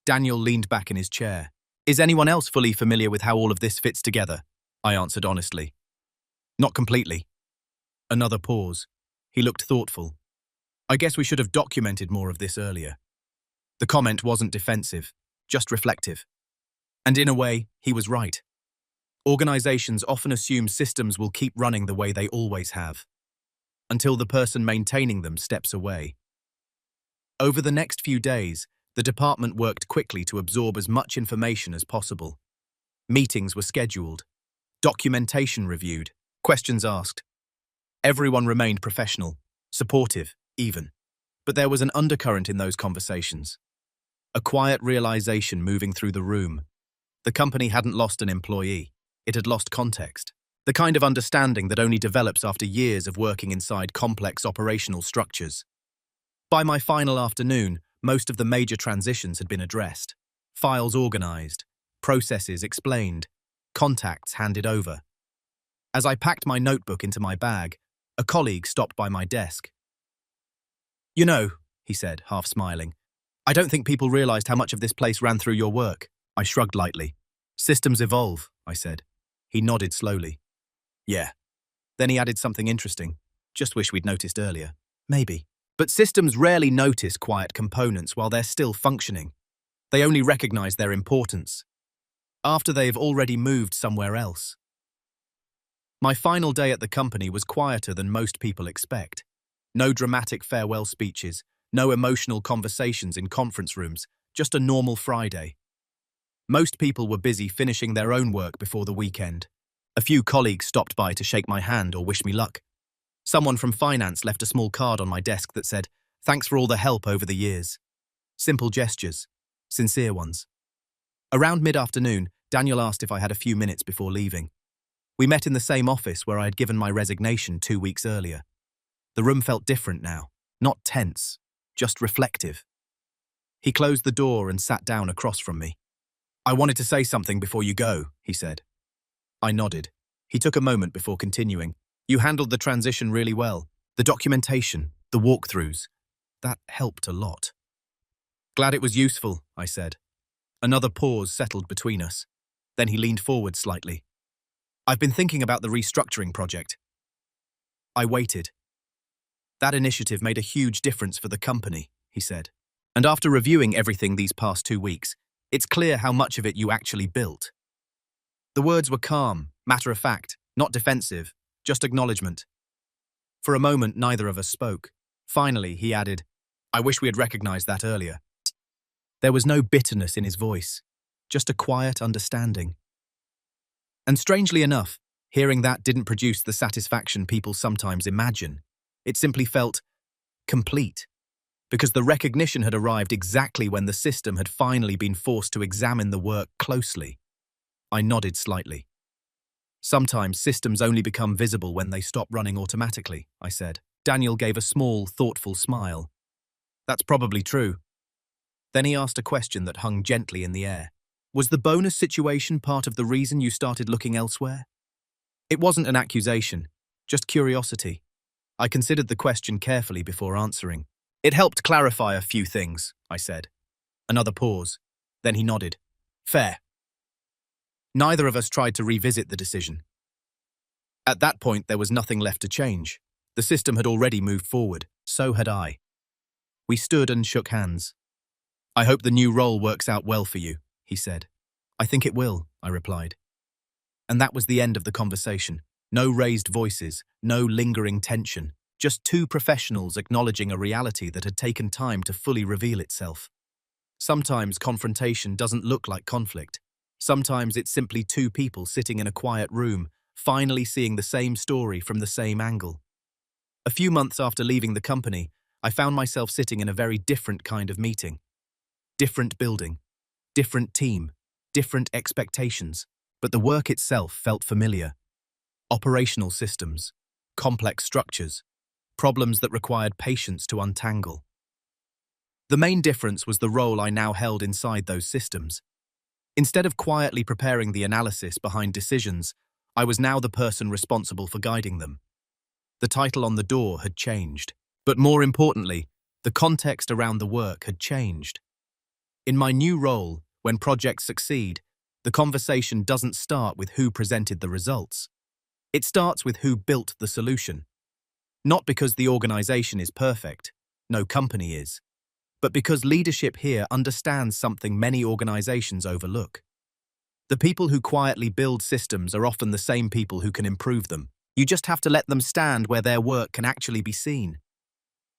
Daniel leaned back in his chair. "Is anyone else fully familiar with how all of this fits together?" I answered honestly. "Not completely." Another pause. He looked thoughtful. "I guess we should have documented more of this earlier." The comment wasn't defensive, just reflective. And in a way, he was right. Organizations often assume systems will keep running the way they always have, until the person maintaining them steps away. Over the next few days, the department worked quickly to absorb as much information as possible. Meetings were scheduled, documentation reviewed, questions asked. Everyone remained professional, supportive, even. But there was an undercurrent in those conversations. A quiet realization moving through the room. The company hadn't lost an employee. It had lost context. The kind of understanding that only develops after years of working inside complex operational structures. By my final afternoon, most of the major transitions had been addressed. Files organized, processes explained, contacts handed over. As I packed my notebook into my bag, a colleague stopped by my desk. "You know," he said, half smiling, "I don't think people realized how much of this place ran through your work." I shrugged lightly. "Systems evolve," I said. He nodded slowly. "Yeah." Then he added something interesting. "Just wish we'd noticed earlier." "Maybe. But systems rarely notice quiet components while they're still functioning. They only recognize their importance after they've already moved somewhere else." My final day at the company was quieter than most people expect. No dramatic farewell speeches, no emotional conversations in conference rooms, just a normal Friday. Most people were busy finishing their own work before the weekend. A few colleagues stopped by to shake my hand or wish me luck. Someone from finance left a small card on my desk that said, "Thanks for all the help over the years." Simple gestures, sincere ones. Around mid-afternoon, Daniel asked if I had a few minutes before leaving. We met in the same office where I had given my resignation 2 weeks earlier. The room felt different now, not tense, just reflective. He closed the door and sat down across from me. "I wanted to say something before you go," he said. I nodded. He took a moment before continuing. "You handled the transition really well. The documentation, the walkthroughs. That helped a lot." "Glad it was useful," I said. Another pause settled between us. Then he leaned forward slightly. "I've been thinking about the restructuring project." I waited. "That initiative made a huge difference for the company," he said. "And after reviewing everything these past 2 weeks, it's clear how much of it you actually built." The words were calm, matter-of-fact, not defensive, just acknowledgement. For a moment, neither of us spoke. Finally, he added, "I wish we had recognized that earlier." There was no bitterness in his voice, just a quiet understanding. And strangely enough, hearing that didn't produce the satisfaction people sometimes imagine. It simply felt complete, because the recognition had arrived exactly when the system had finally been forced to examine the work closely. I nodded slightly. "Sometimes systems only become visible when they stop running automatically," I said. Daniel gave a small, thoughtful smile. "That's probably true." Then he asked a question that hung gently in the air. "Was the bonus situation part of the reason you started looking elsewhere?" It wasn't an accusation, just curiosity. I considered the question carefully before answering. "It helped clarify a few things," I said. Another pause. Then he nodded. "Fair." Neither of us tried to revisit the decision. At that point, there was nothing left to change. The system had already moved forward. So had I. We stood and shook hands. "I hope the new role works out well for you," he said. "I think it will," I replied. And that was the end of the conversation. No raised voices, no lingering tension, just two professionals acknowledging a reality that had taken time to fully reveal itself. Sometimes confrontation doesn't look like conflict. Sometimes it's simply two people sitting in a quiet room, finally seeing the same story from the same angle. A few months after leaving the company, I found myself sitting in a very different kind of meeting. Different building, different team, different expectations, but the work itself felt familiar. Operational systems, complex structures, problems that required patience to untangle. The main difference was the role I now held inside those systems. Instead of quietly preparing the analysis behind decisions, I was now the person responsible for guiding them. The title on the door had changed, but more importantly, the context around the work had changed. In my new role, when projects succeed, the conversation doesn't start with who presented the results. It starts with who built the solution. Not because the organization is perfect, no company is, but because leadership here understands something many organizations overlook. The people who quietly build systems are often the same people who can improve them. You just have to let them stand where their work can actually be seen.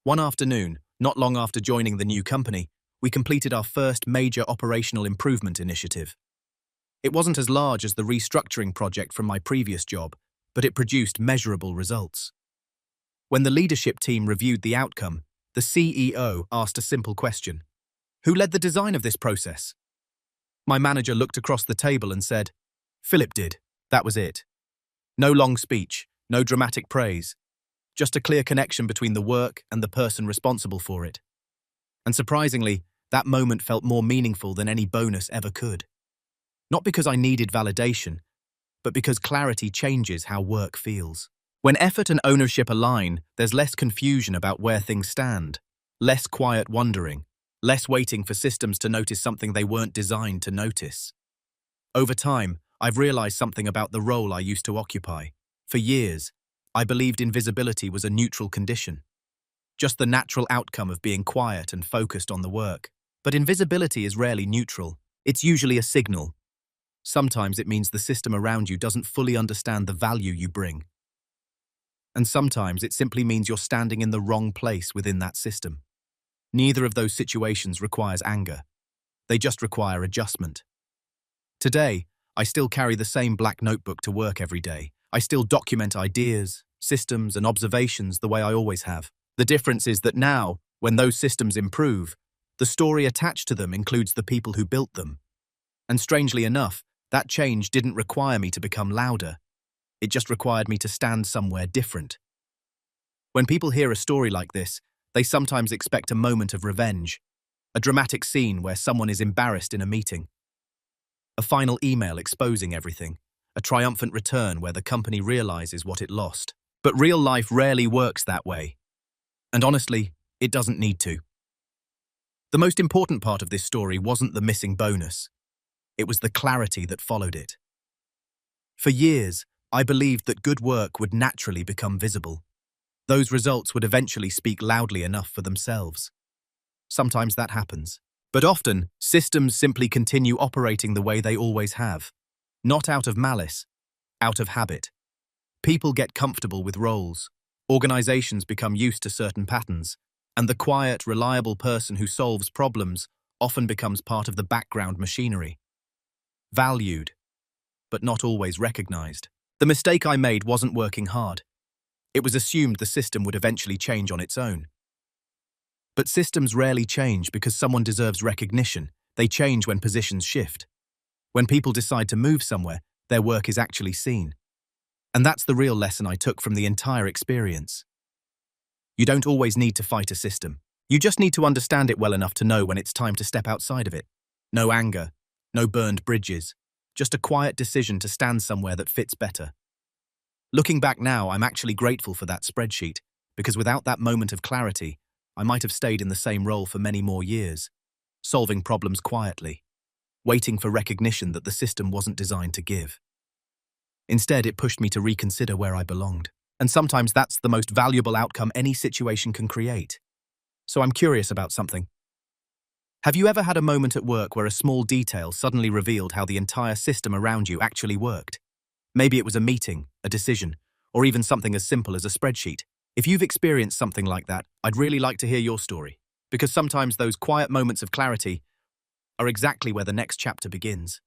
One afternoon, not long after joining the new company, we completed our first major operational improvement initiative. It wasn't as large as the restructuring project from my previous job, but it produced measurable results. When the leadership team reviewed the outcome, the CEO asked a simple question. "Who led the design of this process?" My manager looked across the table and said, "Philip did." That was it. No long speech, no dramatic praise, just a clear connection between the work and the person responsible for it. And surprisingly, that moment felt more meaningful than any bonus ever could. Not because I needed validation, but because clarity changes how work feels. When effort and ownership align, there's less confusion about where things stand, less quiet wondering, less waiting for systems to notice something they weren't designed to notice. Over time, I've realized something about the role I used to occupy. For years, I believed invisibility was a neutral condition, just the natural outcome of being quiet and focused on the work. But invisibility is rarely neutral. It's usually a signal. Sometimes it means the system around you doesn't fully understand the value you bring. And sometimes it simply means you're standing in the wrong place within that system. Neither of those situations requires anger. They just require adjustment. Today, I still carry the same black notebook to work every day. I still document ideas, systems, and observations the way I always have. The difference is that now, when those systems improve, the story attached to them includes the people who built them. And strangely enough, that change didn't require me to become louder. It just required me to stand somewhere different. When people hear a story like this, they sometimes expect a moment of revenge, a dramatic scene where someone is embarrassed in a meeting, a final email exposing everything, a triumphant return where the company realizes what it lost. But real life rarely works that way. And honestly, it doesn't need to. The most important part of this story wasn't the missing bonus. It was the clarity that followed it. For years, I believed that good work would naturally become visible. Those results would eventually speak loudly enough for themselves. Sometimes that happens. But often, systems simply continue operating the way they always have. Not out of malice, out of habit. People get comfortable with roles. Organizations become used to certain patterns, and the quiet, reliable person who solves problems often becomes part of the background machinery. Valued, but not always recognized. The mistake I made wasn't working hard. It was assumed the system would eventually change on its own. But systems rarely change because someone deserves recognition. They change when positions shift. When people decide to move somewhere, their work is actually seen. And that's the real lesson I took from the entire experience. You don't always need to fight a system. You just need to understand it well enough to know when it's time to step outside of it. No anger, no burned bridges, just a quiet decision to stand somewhere that fits better. Looking back now, I'm actually grateful for that spreadsheet, because without that moment of clarity, I might have stayed in the same role for many more years, solving problems quietly, waiting for recognition that the system wasn't designed to give. Instead, it pushed me to reconsider where I belonged. And sometimes that's the most valuable outcome any situation can create. So I'm curious about something. Have you ever had a moment at work where a small detail suddenly revealed how the entire system around you actually worked? Maybe it was a meeting, a decision, or even something as simple as a spreadsheet. If you've experienced something like that, I'd really like to hear your story, because sometimes those quiet moments of clarity are exactly where the next chapter begins.